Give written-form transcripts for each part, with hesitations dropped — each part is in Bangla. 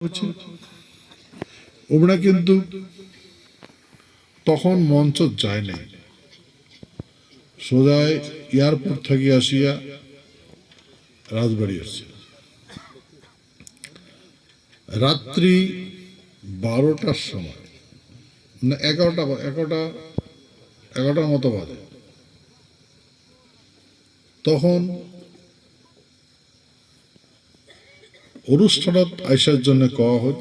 হচ্ছে ওমরা কিন্তু তখন মঞ্চ যায় নাই, সোজায় এয়ারপোর্ট থেকে আসিয়া রাজবাড়ি আসছে রাত্রি 12টার সময়, না 11টার মতো বাজে। তখন অনুষ্ঠানত আইসার জন্য কওয়া হয়।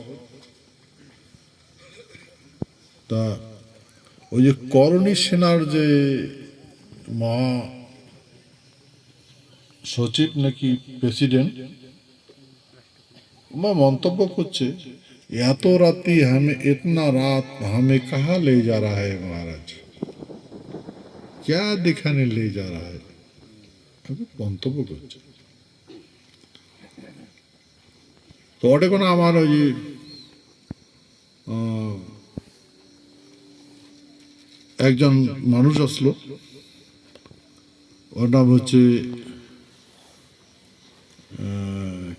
তা ওই যে করণী সেনার যে মহা সচিব নাকি প্রেসিডেন্ট মন্তব্য করছে, এত রাতি ইতনা রাত हमें कहाँ ले जा रहा है महाराज, क्या दिखाने ले जा रहा है, মন্তব্য করছে। তো ওটা কোনো আমার ওই যে একজন মানুষ আসলো, ওর নাম হচ্ছে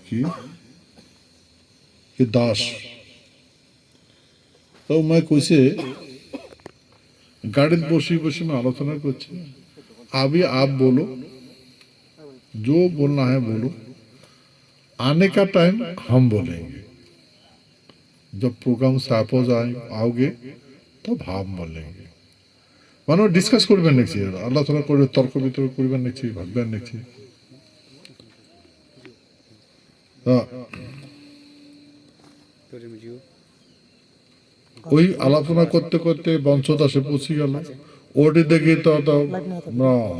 কি দাস। তো मैं কইছে গাড়িতে বসে বসে আলোচনা করছে, अभी आप बोलो जो बोलना है बोलो, आने का टाइम हम बोलेंगे, जब प्रोग्राम सापोज आओगे तब हम बोलेंगे। মানে ডিসকাস করবেন নাকি, আলোচনা করবে, তর্ক বিতর্ক করবেন নাকি, ভাববেন নাকি। ওই আলোচনা করতে করতে বংশদাসে পৌঁছে গেল। ওটি দেখে তো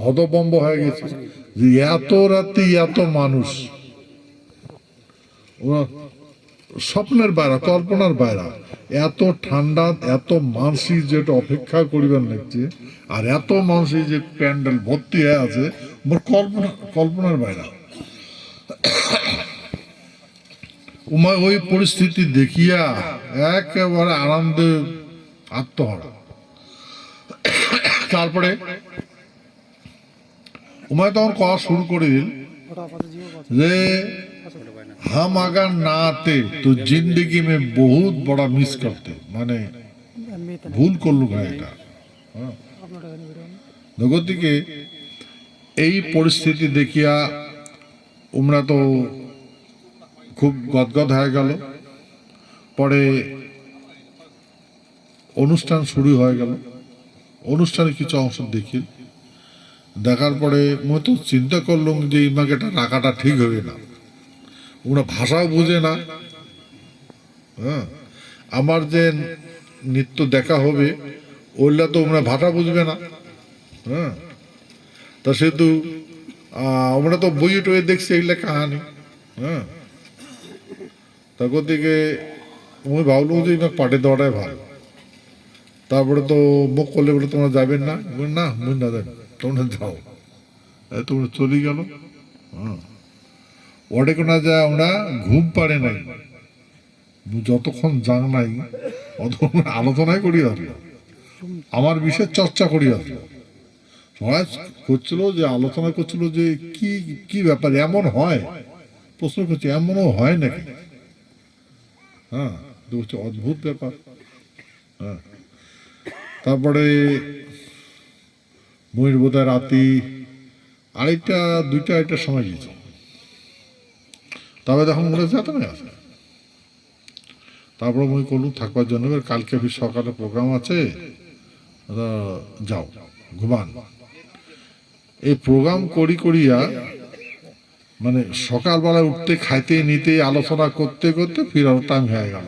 হতবম্ব হয়ে গেছে যে এত রাতে এত মানুষ, স্বপ্নের বাইরা, কল্পনার বাইরা, এত ঠান্ডা, এত মানুষই যেটা অপেক্ষা করিবেন নাকি, আর এত মানুষই যে প্যান্ডেল ভর্তি হয়ে আছে, কল্পনার বাইরা। উমা ওই পরিস্থিতি দেখিয়া একেবারে আনন্দে আত্মহারা। তারপরে উমায় তখন কথা শুরু করে দিল যে हम अगर ना आते तो जिंदगी में बहुत बड़ा मिस करते, মানে ভুল করলু ভাই এটা। জগতিকে এই পরিস্থিতি দেখিয়া উমরা তো খুব গদগদ হয়ে গেল। পরে অনুষ্ঠান শুরু হয়ে গেল। অনুষ্ঠানে কিছু অংশ দেখি, দেখার পরে মই তো চিন্তা করলাম যে ইমাকে এটা রাখাটা ঠিক হবে না, ওরা ভাষাও বুঝে না। হ্যাঁ, আমার যে নৃত্য দেখা হবে ওইলা তো ওরা ভাষা বুঝবে না। হ্যাঁ, তা সেহেতু আমরা তো বই টয়ে দেখছি এইগুলা কাহানি। হ্যাঁ, তখন থেকে আমি ভাবলাম যে ইমাকে পাঠে দেওয়াটাই ভালো। তারপরে তো মুখ করলে বলে তোমরা যাবেন না, না মুই না যাবেন, তোমরা যাও। তোমরা চলে গেল। হ্যাঁ, ওটা কোনা যায় আমরা ঘুম পারে নাই, যতক্ষণ যান নাই অতক্ষণ আলোচনায় করি আসলো, আমার বিষয়ে চর্চা করি আসলো। সবাই করছিল যে আলোচনা করছিল যে কি কি ব্যাপার, এমন হয়, প্রশ্ন করছে এমনও হয় নাকি। হ্যাঁ, হচ্ছে অদ্ভুত ব্যাপার। হ্যাঁ, তারপরে ময়ূর বোধহয় রাতি 2টা সময় গেছে। তবে তখন মনে হচ্ছে না আছে। তারপরে মই করলুম থাকবার জন্য, কালকে সকালে প্রোগ্রাম আছে, যাও ঘুমান। এই প্রোগ্রাম করিয়া মানে সকালবেলা উঠতে, খাইতে নিতে, আলোচনা করতে করতে ফির টাইম হয়ে গেল।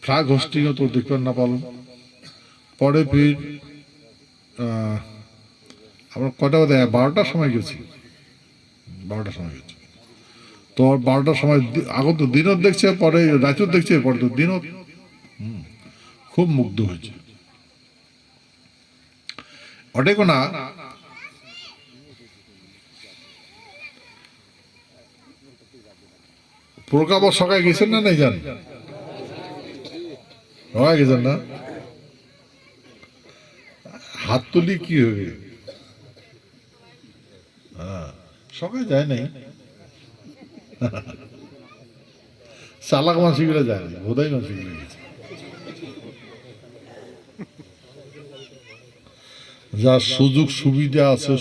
ফ্লাগ হোস্টিংও তো দেখবেন না পারলাম। পরে ফির আমরা কটা বাজে 12টার সময় গেছি, 12টার সময় গেছি। তো 12টার সময় এখন তো দিনত দেখছে, পরে রাতেও দেখছে, পরে তো দিনত। খুব মুগ্ধ হয়েছে। ওটাই কোনা প্রোগ্রাম সকালে গেছেন না নাই জান, সবাই গেছেন না, হাত তুলি কি হবে। হ্যাঁ, সকালে যায় নাই। চালাক মানুষগুলো যায়নি, বোধাই মানুষগুলো গেছে। যার সুযোগ সুবিধা আছে,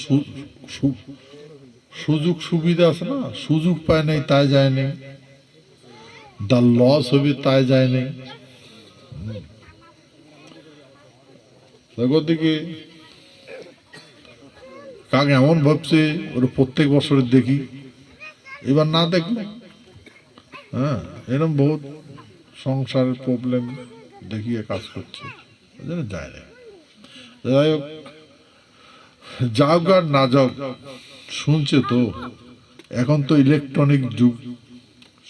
সুযোগ সুবিধা আছে না, সুযোগ পায় নাই তাই যায়নি, যার লস হবে তাই যায়নি। দিকে কাক এমন ভাবছে ওরা প্রত্যেক বছরের দেখি, এবার না দেখলে হ্যাঁ এরকম বহুত সংসারের প্রবলেম দেখিয়ে কাজ করছে, যায় না। যাই হোক, যাও আর না যাও, শুনছে তো। এখন তো ইলেকট্রনিক যুগ,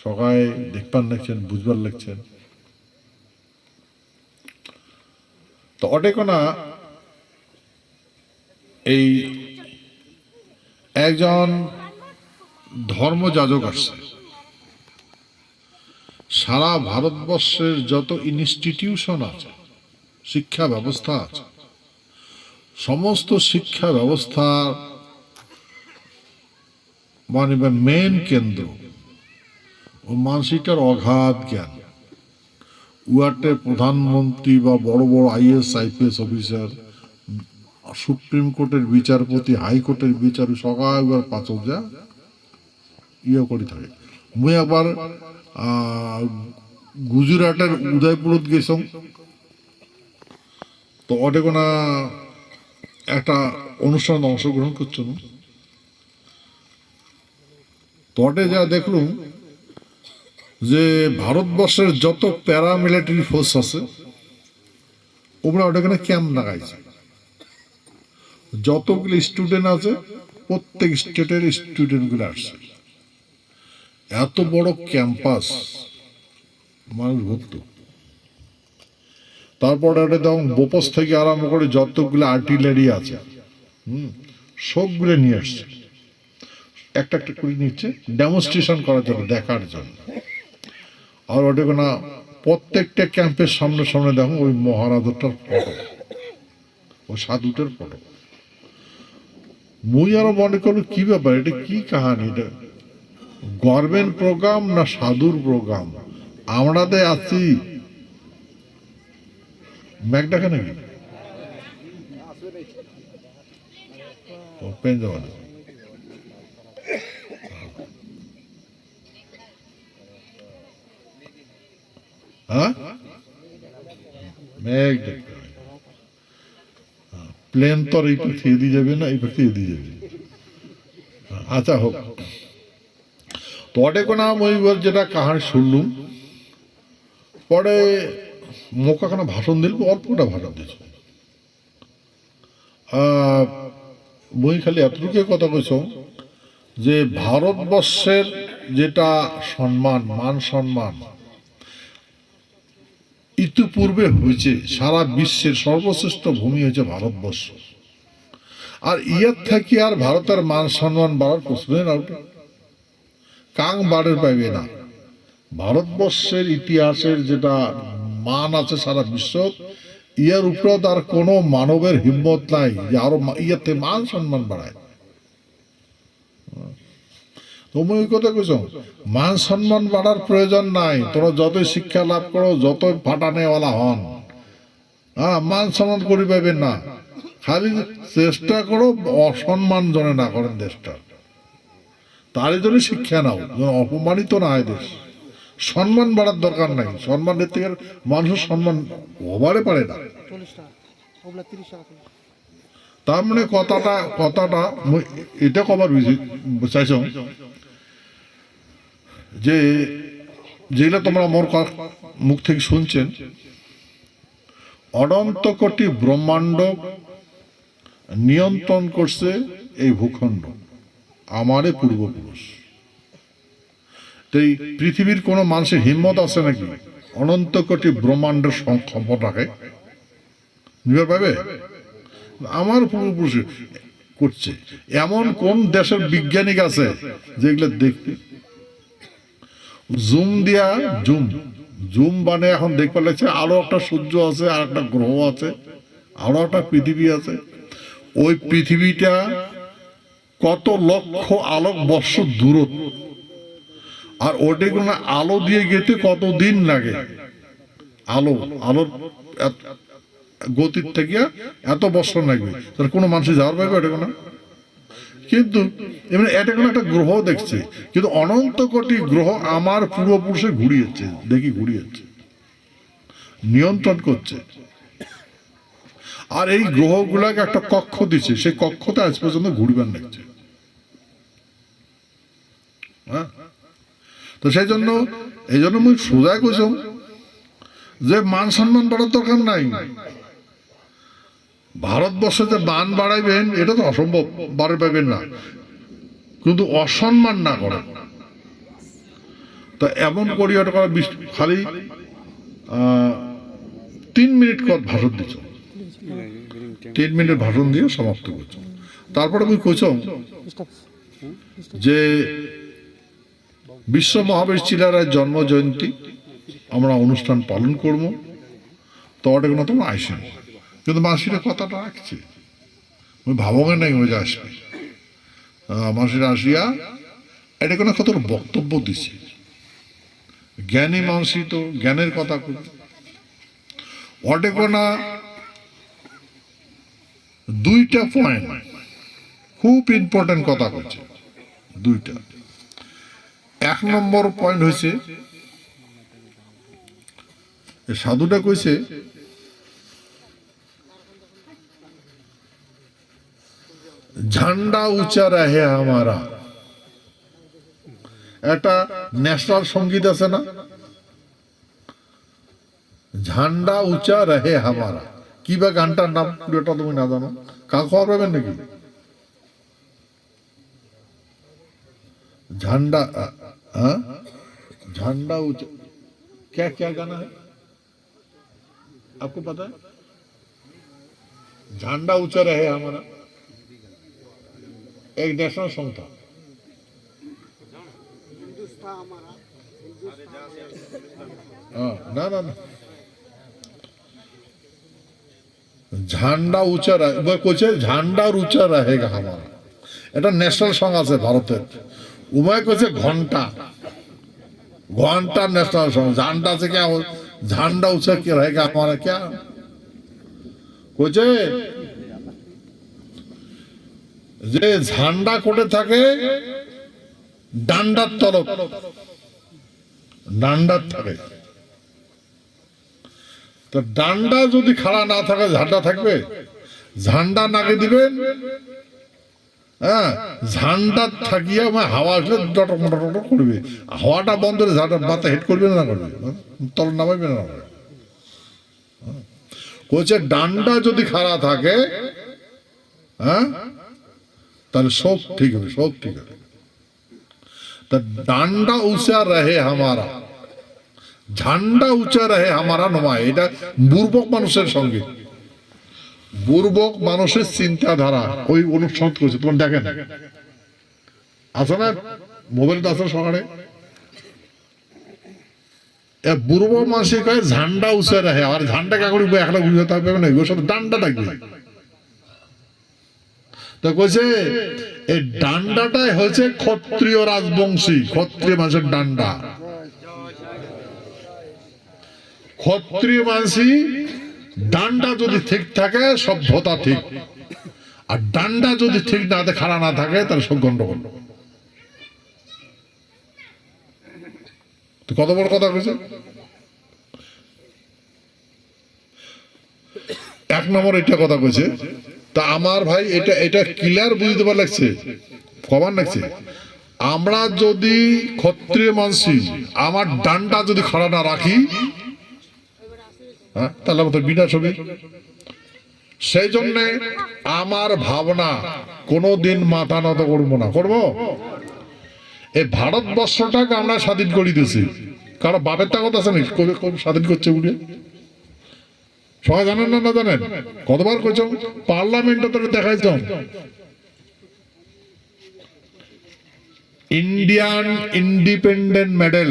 সবাই দেখবার লাগছেন, বুঝবার লাগছেন। তো অটেকোনা এই একজন ধর্মযাজক আসছে, সারা ভারতবর্ষের যত ইনস্টিটিউশন আছে, শিক্ষা ব্যবস্থা আছে, সমস্ত শিক্ষা ব্যবস্থার মানে মেন কেন্দ্র ও মানসিকটার অগাধ জ্ঞান। উয়াটে প্রধানমন্ত্রী বা বড় বড় আইএস আইপিএস অফিসার, সুপ্রিম কোর্টের বিচারপতি, হাইকোর্টের বিচার সবাই পাচক যা ইয়ে করে থাকে। মুই একবার গুজরাটের উদয়পুরত গেছিলাম, তো ওটা কোনা একটা অনুষ্ঠানে অংশগ্রহণ করছো, তো ওটে যা দেখলুম যে ভারতবর্ষের যত প্যারামিলিটারি ফোর্স আছে ওরা ওটাখানে ক্যাম্প লাগাইছে। যতগুলো স্টুডেন্ট আছে প্রত্যেক স্টেটের স্টুডেন্ট গুলো আসছে, এত বড় ক্যাম্পাস মানুষ ভর্ত। তারপরে ওটা তখন বোপস থেকে আরম্ভ করে যতগুলো আর্টিলারি আছে সবগুলো নিয়ে আসছে, একটা একটা করে নিচ্ছে ডেমনস্ট্রেশন করার জন্য, দেখার জন্য। আর ওটা কোনো প্রত্যেকটা ক্যাম্পের সামনে সামনে দেখো ওই মহারাজাটার ফটো, ওই সাধুটার ফটো। মুই আরো মনে করলো কি ব্যাপার, এটা কি কাহানি, এটা গভর্নমেন্ট প্রোগ্রাম না সাধুর প্রোগ্রাম? আমরা তো আছি ম্যাকডাকে নাকি পেন যাওয়া, হ্যাঁ মেঘ দেখতে হয়, প্লেন তো এই পাখি এদিকে যাবে না, এই পাখি এদিকে যাবে। আচ্ছা হোক, তোটে কোনা মহিবার যেটা কাহানি শুনলুম, পরে মোকাখানা ভাষণ দিল, অল্পটা ভাষণ দিয়েছ। বই খালি এতটুকু কথা কইছ যে ভারতবর্ষের যেটা সম্মান, মান সম্মান ইতিপূর্বে হয়েছে, সারা বিশ্বের সর্বশ্রেষ্ঠ ভূমি হয়েছে ভারতবর্ষ। আর ইয়ার থেকে আর ভারতের মান সম্মান বাড়ার প্রশ্নই না, কাং বাড়ের পাইবে না। ভারতবর্ষের ইতিহাসের যেটা মান আছে সারা বিশ্ব, ইয়ার উপরে তার কোনো মানবের হিম্মত নাই যে আরো ইয়াতে মান সম্মান বাড়ায়। তুমি ওই কথা কইছ, মান সম্মান বাড়ার প্রয়োজন নাই, তোরা যতই শিক্ষা লাভ করো, যতই ফাটানেওয়ালা হন, হ্যাঁ মান সম্মান করি পাইবেন না। খালি চেষ্টা করো অসম্মান জনে না করেন দেশটা, তারই জন্য শিক্ষা নাও, অপমানিত না হয় দেশ। সম্মান বাড়ার দরকার নাই, সম্মানের থেকে মানুষের সম্মান হবারে পারে না। তার মানে কথাটা এটা কবার চাইছ যে যেগুলো তোমরা মোর মুখ থেকে শুনছেন, অনন্ত কোটি ব্রহ্মাণ্ড নিয়ন্ত্রণ করছে এই ভূখণ্ড, আমারে পূর্বপুরুষ। তো এই পৃথিবীর কোন মানুষের হিম্মত আছে নাকি অনন্ত কোটি ব্রহ্মাণ্ডের ক্ষমতা রাখে? নিবার পাবে? আমার পূর্বপুরুষ করছে। এমন কোন দেশের বিজ্ঞানিক আছে যেগুলো দেখতে জুম দিয়া জুম মানে এখন দেখতে লাগছে আরো একটা সূর্য আছে, আর একটা গ্রহ আছে, আরো একটা পৃথিবী আছে। ওই পৃথিবীটা কত লক্ষ আলোক বর্ষ দূরত্ব, আর ওটা কোনো আলো দিয়ে গেতে কতদিন লাগে, আলোর গতির থেকে এত বছর লাগবে, তাহলে কোনো মানুষ যাওয়ার পাইবে এটা কোনো? কিন্তু এমনি এটা কোনো একটা গ্রহ দেখছে, কিন্তু অনন্ত কোটি গ্রহ আমার পূর্বপুরুষে ঘুরিয়েছে, দেখি ঘুরিয়েছে, নিয়ন্ত্রণ করছে। আর এই গ্রহগুলাকে একটা কক্ষ দিচ্ছে, সেই কক্ষতে আজ পর্যন্ত ঘুরবেন দেখছে। হ্যাঁ, তো সেই জন্য এই জন্য মুই সোজা কইছ যে মান সম্মান বাড়ার দরকার নাই। ভারতবর্ষে যে মান বাড়াইবেন এটা তো অসম্ভব, পাবেন না, কিন্তু অসম্মান না করেন। তা এমন করি ওটা করা খালি 3 মিনিট ভাষণ দিচ্ছ, 3 মিনিট ভাষণ দিয়ে সমাপ্ত করছ। তারপরে আমি কইছ যে বিশ্ব মহাবীর চিলারায় জন্ম জয়ন্তী আমরা অনুষ্ঠান পালন করব, তো ওটা কোনো তোমরা আসেন, কিন্তু মাসিরা কথাটা রাখছে, ওই ভাবঙ্গে নাই ওই যে আসবে মাসিরা আসিয়া এটা কোনো কত বক্তব্য দিছে। জ্ঞানী মানসি তো জ্ঞানের কথা কই, ওটে কোনা 2টা পয়েন্ট খুব ইম্পর্টেন্ট কথা কইছে, 2টা। 1 নম্বর পয়েন্ট হয়েছে সাধুটা কইছে ঝান্ডা উঁচা রহে আমারা। একটা ন্যাশনাল সঙ্গীত আছে না, ঝান্ডা উঁচা রহে হামারা, কি বা গানটার নাম পুরোটা তুমি না জানো, কা খবর পাবেন নাকি? झंडा झंडा ऊंचा, क्या क्या गाना है आपको पता है? झंडा ऊंचा रहे हमारा एक नेशनल सॉन्ग था। ना ना ना, झंडा ऊंचा रहे, कुछ झंडा ऊंचा रहेगा हमारा, এটা ন্যাশনাল সং আছে ভারতের। उमय को घंटा घंटा नेशनल सॉन्ग, झंडा से क्या हो, झंडा ऊंचा क्या रहेगा हमारा, क्या कुछ যে ঝান্ডা কোটে থাকে ডান্ডার তলব, ডান্ডার থাকে, তো ডান্ডা যদি খাড়া না থাকে ঝান্ডা থাকবে? ঝান্ডা নাকে দিবেন, হ্যাঁ, ঝান্ডা থাকিয়া হাওয়া আসলে ডটক মটক করবে, হাওয়াটা বন্ধ করে ঝান্ডা মাথা হেড করবে না করবে, তল নামাইবে না। কইছে ডান্ডা যদি খাড়া থাকে, হ্যাঁ, তাহলে সব ঠিক হবে, সব ঠিক হবে। তা ডান্ডা উঁচা রহে হামারা, ঝান্ডা উঁচা রহে হামারা নয়, এটা বুর্বক মানুষের সঙ্গে, বুর্বক মানুষের চিন্তাধারা ওই অনুষ্ঠান করছে। তোমার দেখেন আছে না মোবাইল তো আছে সকালে, বুর্ব মানুষের কয়ে ঝান্ডা উঁচা রাখে, আর ঝান্ডা কাকড়ি একলা ঘুরে থাকবে না, ওর সাথে ডান্ডা থাকবে। তো কইছে এই ডান্ডাটাই হচ্ছে ক্ষত্রিয় রাজবংশী, ক্ষত্রিয় মানুষের ডান্ডা, ক্ষত্রিয় মানুষই ডান্ডা যদি ঠিক থাকে সভ্যতা ঠিক, আর ডান্ডা যদি ঠিক না খাড়া না থাকে তাহলে সব গন্ডগোল। তো কত বড় কথা কইছে। 1 নম্বর এটা কথা কইছে। তা আমার ভাই এটা এটা ক্লিয়ার বুঝতে পার লাগছে, কবার লাগছে, আমরা যদি ক্ষত্রিয় মানসি আমার ডান্ডা যদি খাড়া না রাখি, তাহলে আমাদের বিনাশ হবে। সেই জন্য আমার ভাবনা কোনদিন মাথা নত করবো না, করবো এই ভারতবর্ষটাকে আমরা স্বাধীন করে দিয়েছি, কারণ বাপের তাগত আছে না স্বাধীন করছে বলে, সবাই জানেন না, না জানেন? কতবার করছ পার্লামেন্টে তোকে দেখাইছ ইন্ডিয়ান ইন্ডিপেন্ডেন্ট মেডেল,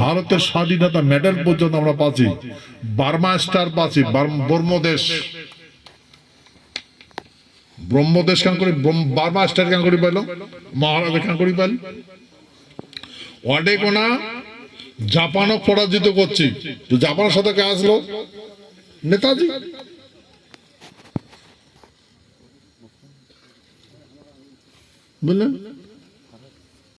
ভারতের স্বাধীনতা মেডেল পর্যন্ত আমরা পাচ্ছি, বার্মা স্টার পাচ্ছি, বর্মদেশ ব্রহ্মদেশ কেন করে বারবার স্টার কেন করে পাইল, মহারাজ কেন করে পাইল? অনেক ওনা জাপানও পরাজিত করছি, তো জাপানের সাথে কে আসলো? নেতাজি। বুঝলেন?